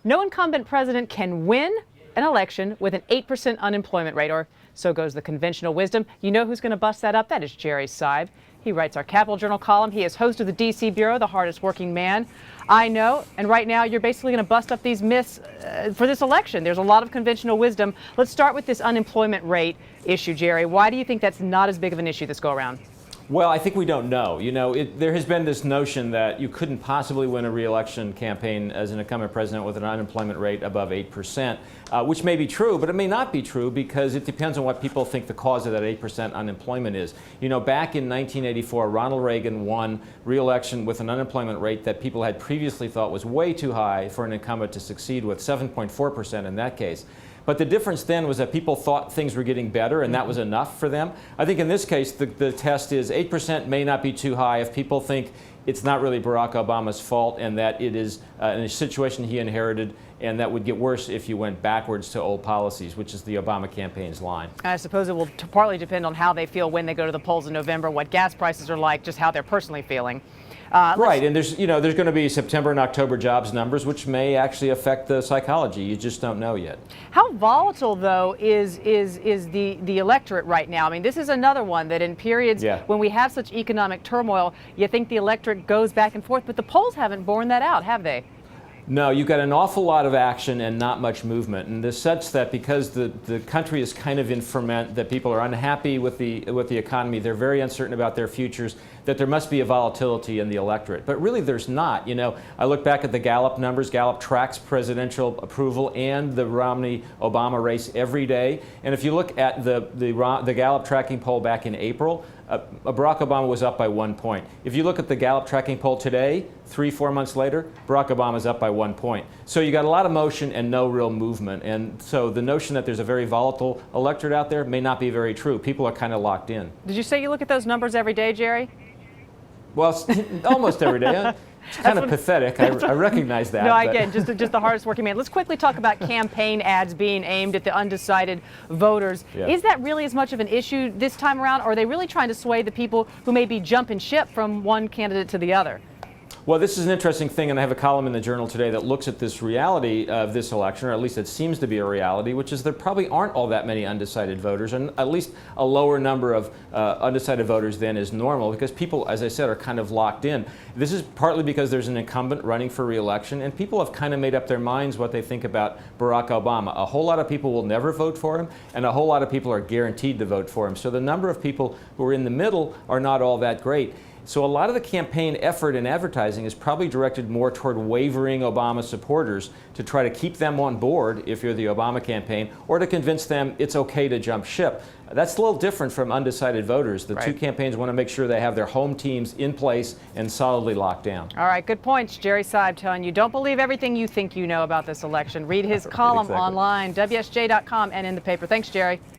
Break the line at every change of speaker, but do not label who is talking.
No incumbent president can win an election with an 8% unemployment rate, or so goes the conventional wisdom. You know who's going to bust that up? That is Jerry Seib. He writes our Capital Journal column. He is host of the D.C. Bureau, the hardest working man I know. And right now, you're basically going to bust up these myths for this election. There's a lot of conventional wisdom. Let's start with this unemployment rate issue, Jerry. Why do you think that's not as big of an issue this go around?
Well, I think we don't know. You know, there has been this notion that you couldn't possibly win a re-election campaign as an incumbent president with an unemployment rate above 8%, which may be true, but it may not be true because it depends on what people think the cause of that 8% unemployment is. You know, back in 1984, Ronald Reagan won re-election with an unemployment rate that people had previously thought was way too high for an incumbent to succeed with, 7.4% in that case. But the difference then was that people thought things were getting better, and that was enough for them. I think in this case, the test is 8% may not be too high if people think it's not really Barack Obama's fault and that it is a situation he inherited, and that would get worse if you went backwards to old policies, which is the Obama campaign's line.
I suppose it will partly depend on how they feel when they go to the polls in November, what gas prices are like, just how they're personally feeling.
Right, and there's going to be September and October jobs numbers, which may actually affect the psychology. You just don't know yet.
How volatile, though, is the electorate right now? I mean, this is another one that in periods when we have such economic turmoil, you think the electorate goes back and forth, but the polls haven't borne that out, have they?
No, you've got an awful lot of action and not much movement, and this sets that because the country is kind of in ferment, that people are unhappy with the economy, they're very uncertain about their futures, that there must be a volatility in the electorate. But really there's not. You know, I look back at the Gallup numbers. Gallup tracks presidential approval and the Romney-Obama race every day, and if you look at the Gallup tracking poll back in April, Barack Obama was up by 1 point. If you look at the Gallup tracking poll today, 3-4 months later, Barack Obama's up by 1 point. So you got a lot of motion and no real movement. And so the notion that there's a very volatile electorate out there may not be very true. People are kind of locked in.
Did you say you look at those numbers every day, Jerry?
Well, almost every day. It's kind of pathetic. I recognize that.
No, I get it. Just the hardest working man. Let's quickly talk about campaign ads being aimed at the undecided voters. Yeah. Is that really as much of an issue this time around, or are they really trying to sway the people who may be jumping ship from one candidate to the other?
Well, this is an interesting thing, and I have a column in the Journal today that looks at this reality of this election, or at least it seems to be a reality, which is there probably aren't all that many undecided voters, and at least a lower number of undecided voters than is normal, because people, as I said, are kind of locked in. This is partly because there's an incumbent running for re-election, and people have kind of made up their minds what they think about Barack Obama. A whole lot of people will never vote for him, and a whole lot of people are guaranteed to vote for him. So the number of people who are in the middle are not all that great. So a lot of the campaign effort and advertising is probably directed more toward wavering Obama supporters to try to keep them on board if you're the Obama campaign, or to convince them it's okay to jump ship. That's a little different from undecided voters. The two campaigns want to make sure they have their home teams in place and solidly locked down.
All right, good points. Jerry Seib telling you, don't believe everything you think you know about this election. Read his column online, WSJ.com, and in the paper. Thanks, Jerry.